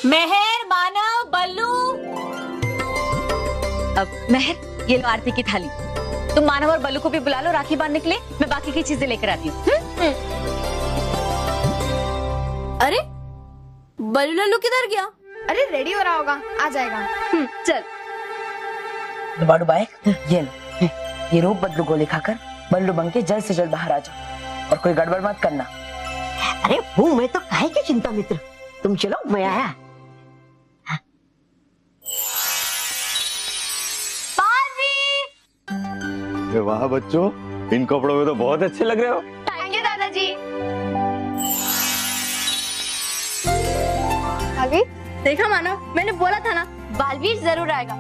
मेहर, मानव, बल्लू। अब मेहर, ये लो आरती की थाली। तुम मानव और बल्लू को भी बुला लो राखी बांधने के लिए। मैं बाकी की चीजें लेकर आती हूँ। अरे बल्लू लल्लू किधर गया? अरे रेडी हो रहा होगा, आ जाएगा। चल डुबा डुबा ये लो, ये रूप बदलू गोली खाकर बल्लू बन के जल्द से जल्द बाहर आ जाओ और कोई गड़बड़ मत करना। अरे हूँ मैं तो, काहे की चिंता मित्र, तुम चलो मैं आया। अरे वाह बच्चों, इन कपड़ों में तो बहुत अच्छे लग रहे हो। थैंक यू दादाजी। आ गई? देखा मानव, मैंने बोला था ना बालवीर जरूर आएगा।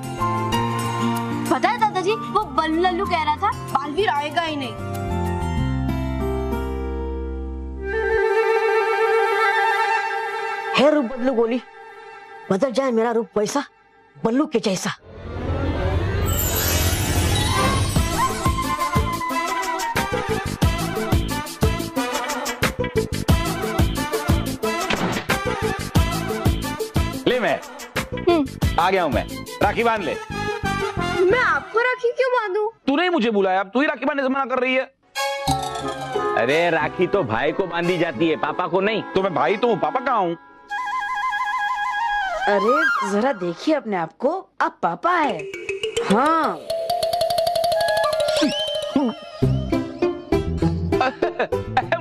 पता है दादाजी, वो बल्लू लल्लू कह रहा था बालवीर आएगा ही नहीं। है रूप बदलू गोली, बदल जाए मेरा रूप वैसा बल्लू के जैसा। ले मैं आ गया हूँ, मैं राखी बांध ले। मैं आपको राखी क्यों बांधूं? तूने ही मुझे बुलाया, अब तू ही राखी बांधने से मना कर रही है। अरे राखी तो भाई को बांधी जाती है, पापा को नहीं। तो मैं भाई तो हूँ, पापा कहाँ हूँ? अरे जरा देखिए अपने आप को, आप पापा है। हाँ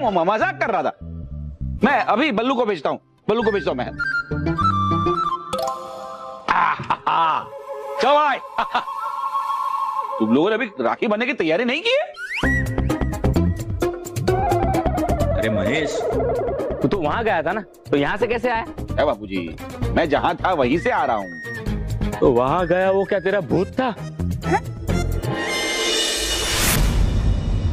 मैं मजाक कर रहा था। मैं अभी बल्लू को भेजता हूँ, बल्लू को भेजता हूँ मैं। चलो भाई, तुम लोगों ने अभी राखी बनने की तैयारी नहीं की है? अरे महेश, तू तो वहां गया था ना, तो यहाँ से कैसे आया? है बापूजी, मैं जहां था वहीं से आ रहा हूँ। तो वहां गया वो क्या तेरा भूत था?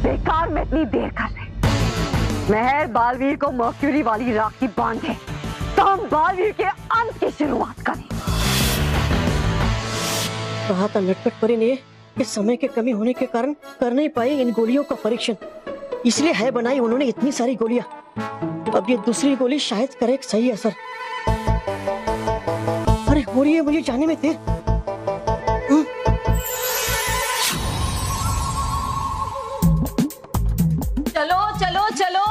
बेकार में इतनी देर कर रहे। मेहर बालवीर को मर्क्यूरी वाली राखी बांधे तो हम बालवीर के अंत की शुरुआत करें। कहा था नटखट परी ने कि समय के कमी होने के कारण कर नहीं पाए इन गोलियों का परीक्षण, इसलिए है बनाई उन्होंने इतनी सारी गोलियां। अब ये दूसरी गोली शायद करे एक सही असर। अरे हो रही है मुझे जाने में देर। चलो चलो चलो,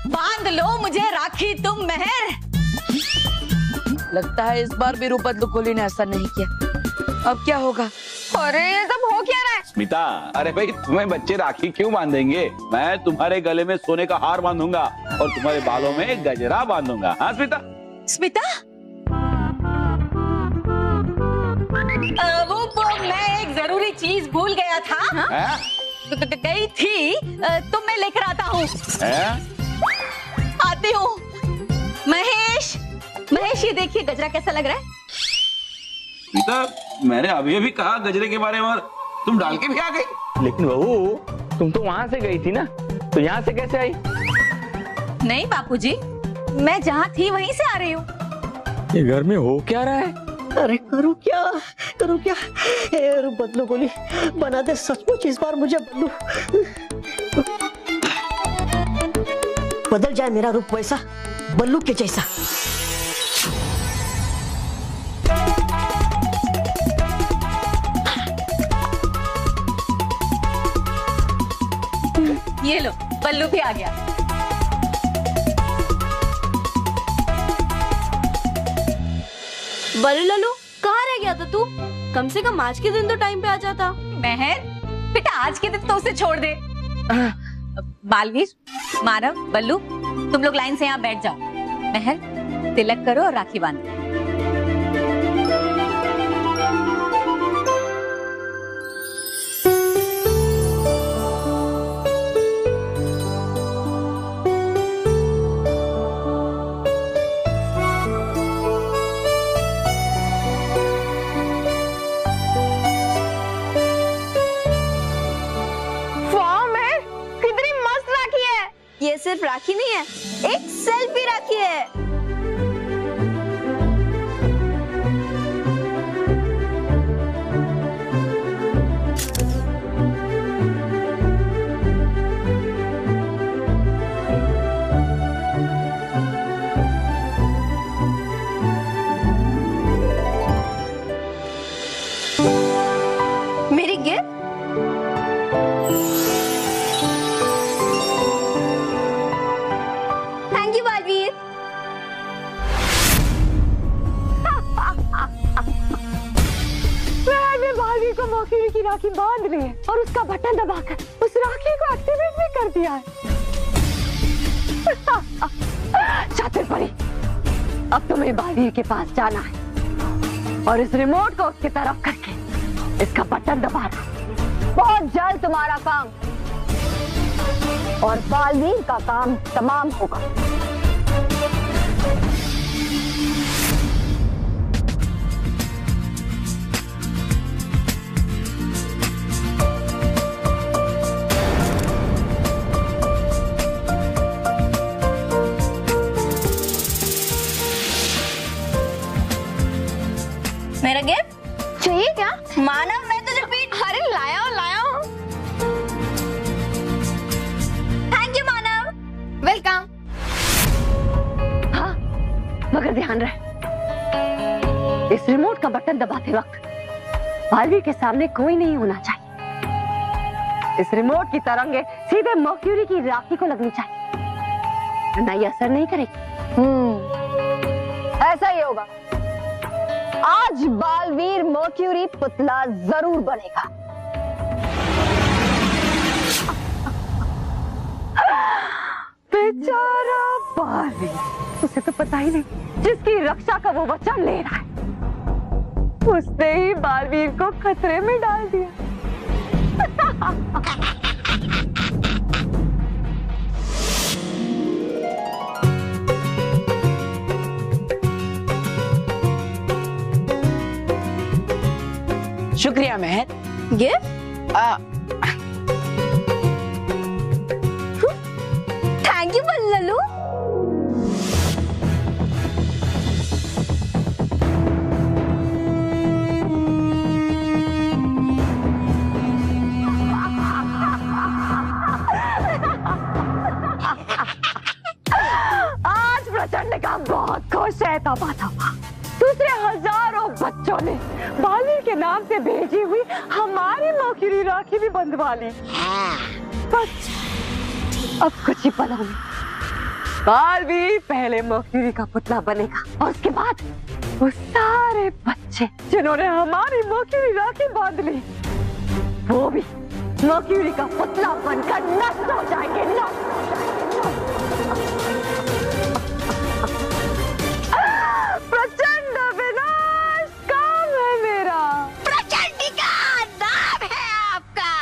बांध लो मुझे राखी तुम मेहर। लगता है इस बार भी रूप बदलू गोली ने असर नहीं किया। अब क्या होगा? अरे ये सब हो क्या रहा है? स्मिता, अरे भाई तुम्हें बच्चे राखी क्यों बांधेंगे? मैं तुम्हारे गले में सोने का हार बांधूंगा और तुम्हारे बालों में गजरा बांधूंगा। हाँ स्मिता? स्मिता, वो मैं एक जरूरी चीज भूल गया था। हाँ? गई थी तो मैं लेकर आता हूँ। आती हूँ। महेश, महेश ये देखिए गजरा कैसा लग रहा है? स्मिता, मैंने अभी अभी कहा गजरे के बारे में और तुम डाल के भी आ गई। लेकिन बहू, तुम तो वहां से गई थी ना, तो यहाँ से कैसे आई? नहीं बापूजी, मैं जहाँ थी वहीं से आ रही हूँ। ये घर में हो क्या रहा है? अरे करूँ क्या, करूँ क्या? हे रूप बदलू गोली बना दे सचमुच इस बार मुझे बदलू। बदल जाए मेरा रूप वैसा बल्लू के जैसा। ये लो, बल्लू भी आ गया। बल्लू लल्लू कहाँ रह गया था तू? कम से कम आज के दिन तो टाइम पे आ जाता। मेहर, बेटा आज के दिन तो उसे छोड़ दे। बालवीर, मानव, बल्लू, तुम लोग लाइन से यहाँ बैठ जाओ। मेहर, तिलक करो और राखी बांधो। ये सिर्फ राखी नहीं है, एक सेल्फी राखी है। राखी बांध ली है और उसका बटन दबाकर उस राखी को एक्टिवेट भी कर दिया है। चातुर परी, अब तुम्हें बालवीर के पास जाना है और इस रिमोट को उसकी तरफ करके इसका बटन दबाना। बहुत जल्द तुम्हारा काम और बालवीर का काम तमाम होगा। मेरा गिफ्ट चाहिए क्या? मानव, मैं तुझे पीठ। अरे लाया हूँ। Thank you Manav. वेलकम। हाँ, मगर ध्यान रहे, इस रिमोट का बटन दबाते वक्त बालवीर के सामने कोई नहीं होना चाहिए। इस रिमोट की तरंगे सीधे मर्क्यूरी की राखी को लगनी चाहिए, वरना ये असर नहीं करेगी। ऐसा ही होगा। आज बालवीर मर्क्यूरी पुतला जरूर बनेगा। बेचारा बालवीर, उसे तो पता ही नहीं जिसकी रक्षा का वो वचन ले रहा है, उसने ही बालवीर को खतरे में डाल दिया। शुक्रिया मेहर। गिफ्ट? थैंक यू बल्लू। आज प्रचंड का बहुत खुश है तबातबा। दूसरे हजारों बच्चों ने बालवीर के नाम से भेजी हुई हमारी मर्क्यूरी राखी भी बंधवा ली। बस अब कुछ ही पलों में बालवीर पहले मर्क्यूरी का पुतला बनेगा और उसके बाद वो सारे बच्चे जिन्होंने हमारी मर्क्यूरी राखी बांध ली, वो भी मर्क्यूरी का पुतला बनकर नष्ट हो जाएंगे। प्रचंड विनाश काम है मेरा। प्रचंडिका नाम है आपका।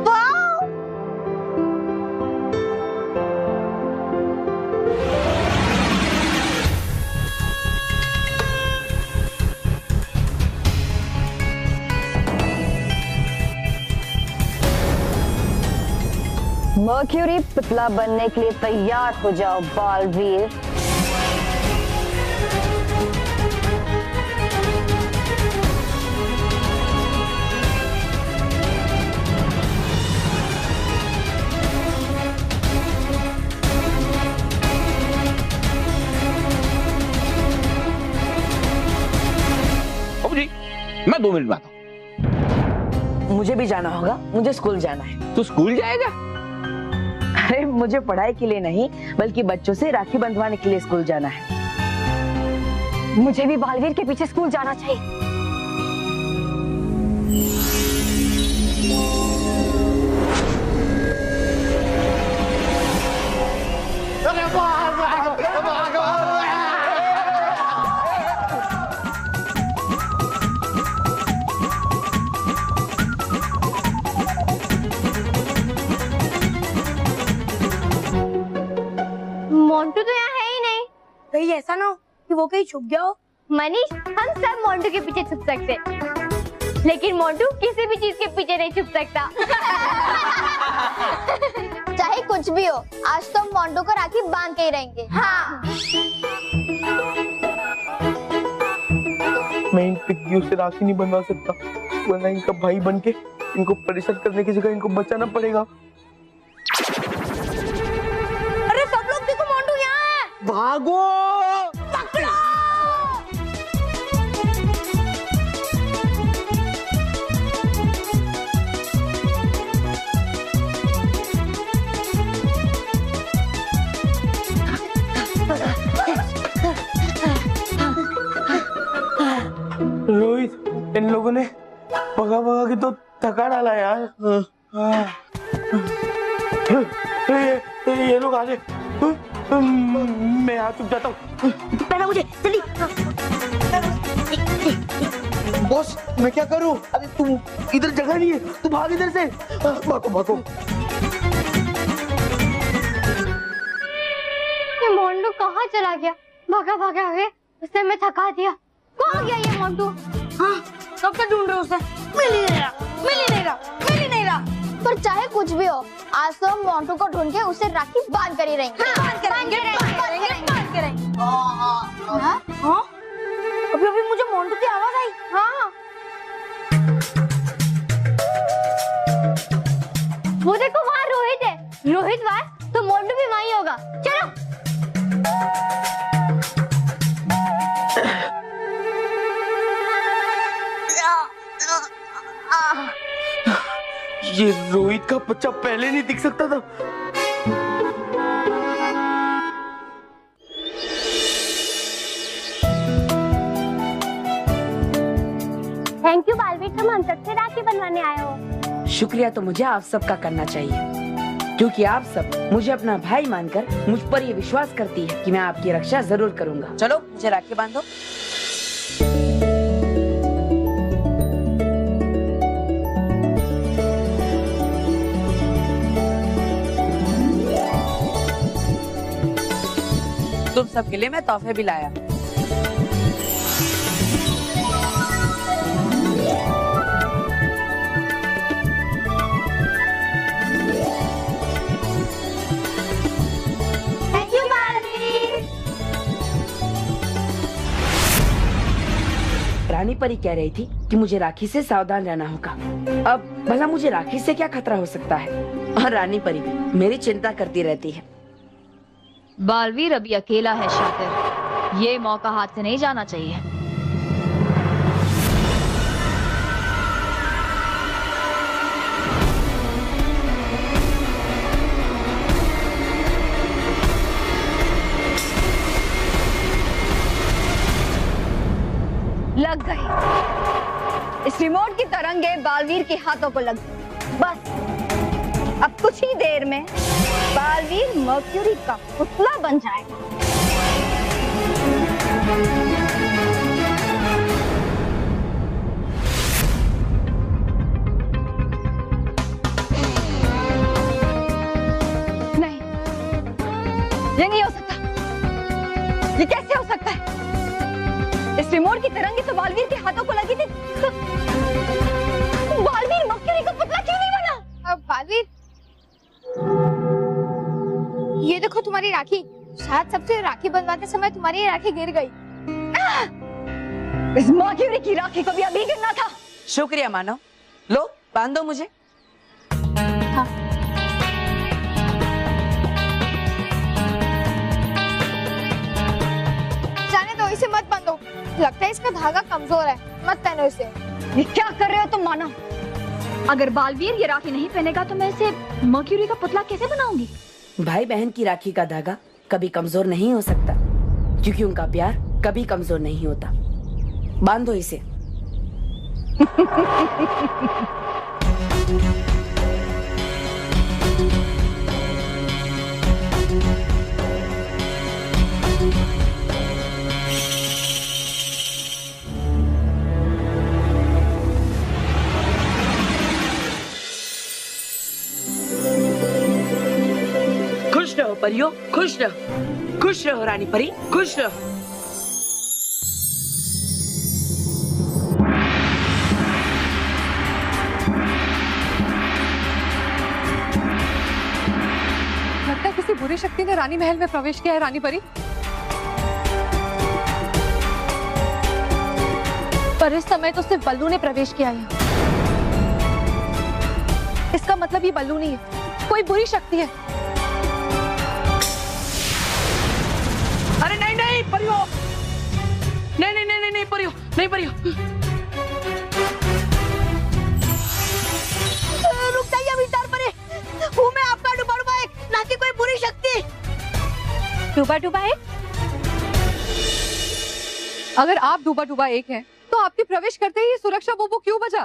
वाह! मर्क्यूरी पुतला बनने के लिए तैयार हो जाओ बालवीर। बाबू जी, मैं 2 मिनट में आता हूँ। मुझे भी जाना होगा, मुझे स्कूल जाना है। तू स्कूल जाएगा? अरे मुझे पढ़ाई के लिए नहीं, बल्कि बच्चों से राखी बंधवाने के लिए स्कूल जाना है। मुझे भी बालवीर के पीछे स्कूल जाना चाहिए। मोंटू तो यहाँ है ही नहीं। कहीं ऐसा ना हो कि वो कहीं छुप गया हो। मनीष, हम सब मोंटू के पीछे छुप सकते, लेकिन मोंटू किसी भी चीज के पीछे नहीं छुप सकता। चाहे कुछ भी हो, आज तो हम मोंटू को राखी बांध के ही रहेंगे। हाँ। मैं इन पिग्गियों से राखी नहीं बनवा सकता, वरना इनका भाई बनके इनको परेशान करने की जगह इनको बचाना पड़ेगा। अरे सब लोग देखो, मोंटू यहाँ है। भागो! पकड़ो! रोहित, इन लोगों ने भगा भगा के तो थका डाला यार। ये लोग आ गए, मैं यहाँ चुप जाता हूँ। पहला मुझे जल्दी। बॉस मैं क्या करूँ? अरे तुम इधर जगह नहीं है, तू भाग इधर से। भागो भागो। ये मोंटू कहाँ चला गया? भागा भागा गया, उसने मैं थका दिया। कहाँ गया ये मोंटू? हाँ, कब से ढूंढ रहे उसे? मिल ही नहीं रहा। पर चाहे कुछ भी हो, आज तो हम मोंटू को ढूंढ के उसे राखी बांध कर ही रहेंगे। बांध के रहेंगे। हाँ? अभी मुझे मोंटू की आवाज आई। हाँ। वो देखो वहाँ रोहित है। रोहित वहाँ तो मोंटू भी वहीं होगा। चलो। ये रोहित का बच्चा पहले नहीं दिख सकता था। थैंक यू बालवीर, तुम हम सबसे राखी बनवाने आए हो। शुक्रिया तो मुझे आप सबका करना चाहिए, क्योंकि आप सब मुझे अपना भाई मानकर मुझ पर ये विश्वास करती है कि मैं आपकी रक्षा जरूर करूंगा। चलो मुझे राखी बांधो। तुम सबके लिए मैं तोहफे भी लाया। Thank you Baalveer. रानी परी कह रही थी कि मुझे राखी से सावधान रहना होगा। अब भला मुझे राखी से क्या खतरा हो सकता है? और रानी परी भी मेरी चिंता करती रहती है। बालवीर अभी अकेला है शातिर, ये मौका हाथ से नहीं जाना चाहिए। लग गई। इस रिमोट की तरंगे बालवीर के हाथों को लग गई। बस अब कुछ ही देर में बालवीर मर्क्यूरी का पुतला बन जाएगा। नहीं, ये नहीं हो सकता। ये कैसे हो सकता है? इस रिमोट की तरंगे तो बालवीर के हाथों को लगी थी। बालवीर मर्क्यूरी का पुतला क्यों नहीं बना? बालवीर, ये देखो तुम्हारी राखी। शायद सबसे राखी बनवाते समय तुम्हारी राखी गिर गई। इस मर्क्यूरी की राखी को भी अभी गिरना था। शुक्रिया मानव। लो बांधो मुझे। हाँ। जाने दो, इसे मत बांधो। लगता है इसका धागा कमजोर है, मत पहनो इसे। ये क्या कर रहे हो तुम मानव? अगर बालवीर ये राखी नहीं पहनेगा तो मैं इसे मर्क्यूरी का पुतला कैसे बनाऊंगी? भाई बहन की राखी का धागा कभी कमजोर नहीं हो सकता, क्योंकि उनका प्यार कभी कमजोर नहीं होता। बांधो इसे। खुश रहो परियो, खुश रहो। खुश रहो रानी परी, खुश रहो। लगता है किसी बुरी शक्ति ने रानी महल में प्रवेश किया है। रानी परी, पर इस समय तो सिर्फ बल्लू ने प्रवेश किया है। इसका मतलब ये बल्लू नहीं है, कोई बुरी शक्ति है। अरे नहीं नहीं परियो, नहीं नहीं नहीं नहीं परियो, नहीं परियो। रुक जाइए विचार परे। हूँ मैं आपका डूबा डूबा एक, ना कि कोई बुरी शक्ति। डूबा डूबा एक? अगर आप डूबा डूबा एक हैं तो आपके प्रवेश करते ही ये सुरक्षा बोबो क्यों बजा?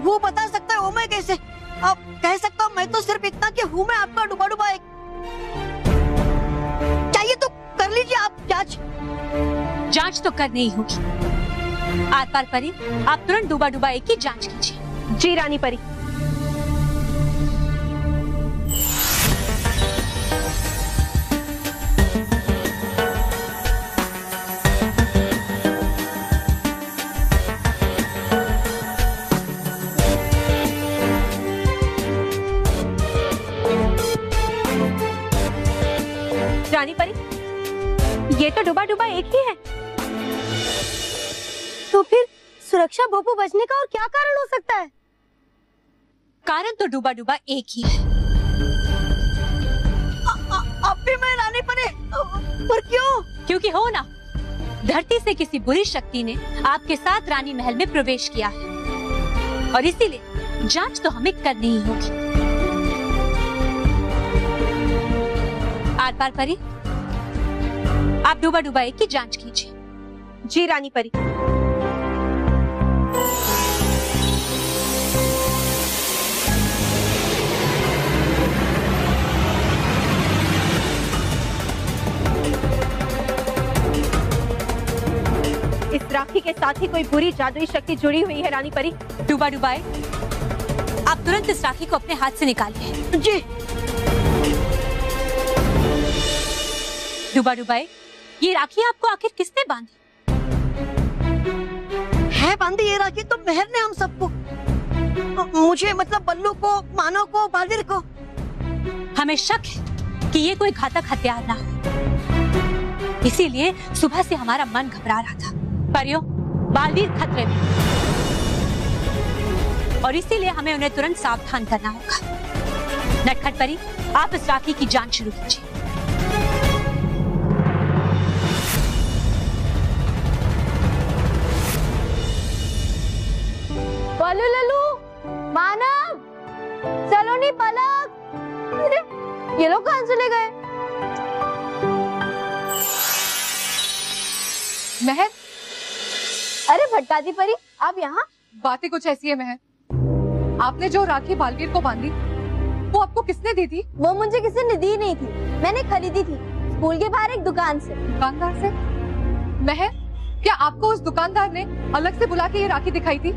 वो बता सकता है, वो मैं कैसे? आप कह सकता हूँ मैं तो सिर्फ इतना कि हूँ मैं आपका डुबा डुबा एक। चाहिए तो कर लीजिए आप जांच। जांच तो करनी ही होगी। आर पार परी, आप तुरंत डूबा डूबा एक की जांच कीजिए। जी रानी परी। रानी परी, ये तो डूबा डूबा एक ही है। तो फिर सुरक्षा भोपू बचने का और क्या कारण हो सकता है? कारण तो डूबा डूबा एक ही है। अब भी मैं रानी परी, पर क्यों? क्योंकि हो ना, धरती से किसी बुरी शक्ति ने आपके साथ रानी महल में प्रवेश किया है और इसीलिए जांच तो हमें करनी ही होगी। आर पार परी, आप डूबा डूबा एक की जांच कीजिए। जी रानी परी। इस राखी के साथ ही कोई बुरी जादुई शक्ति जुड़ी हुई है रानी परी। डूबा डुबाए, आप तुरंत इस राखी को अपने हाथ से निकालिए। जी। डूबा डुबाए, ये राखी आपको आखिर किसने बांधी? है बांधी ये राखी तो मेहर ने हम सबको, मुझे मतलब बल्लू को, मानव को, बालवीर को। हमें शक है कि ये कोई घातक हथियार ना हो, इसीलिए सुबह से हमारा मन घबरा रहा था। परियों, बालवीर खतरे में और इसीलिए हमें उन्हें तुरंत सावधान करना होगा। नटखट परी, आप इस राखी की जांच शुरू कीजिए। बल्लू लल्लू, मानव, सलोनी, पलक, अरे ये लोग कहाँ चले गए? महर, अरे भटकाती परी, आप यहाँ? बातें कुछ ऐसी है महर। आपने जो राखी बालवीर को बांधी, वो आपको किसने दी थी? वो मुझे किसी ने दी नहीं थी, मैंने खरीदी थी स्कूल के बाहर एक दुकान से। दुकानदार से? महर, क्या आपको उस दुकानदार ने अलग से बुला के ये राखी दिखाई थी?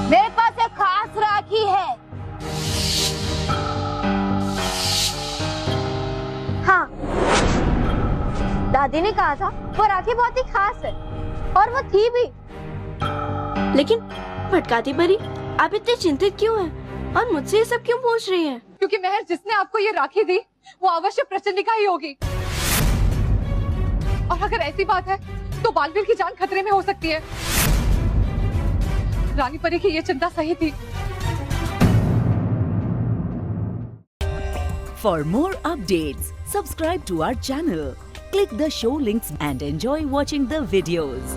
मेरे पास एक खास राखी है। हाँ, दादी ने कहा था वो राखी बहुत ही खास है और वो थी भी। लेकिन भटकाती परी, आप इतने चिंतित क्यों हैं और मुझसे ये सब क्यों पूछ रही हैं? क्योंकि महर, जिसने आपको ये राखी दी वो अवश्य प्रचंडिका ही होगी और अगर ऐसी बात है तो बालवीर की जान खतरे में हो सकती है। रानी परी की ये चिंता सही थी। For more updates, subscribe to our channel, click the show links and enjoy watching the videos.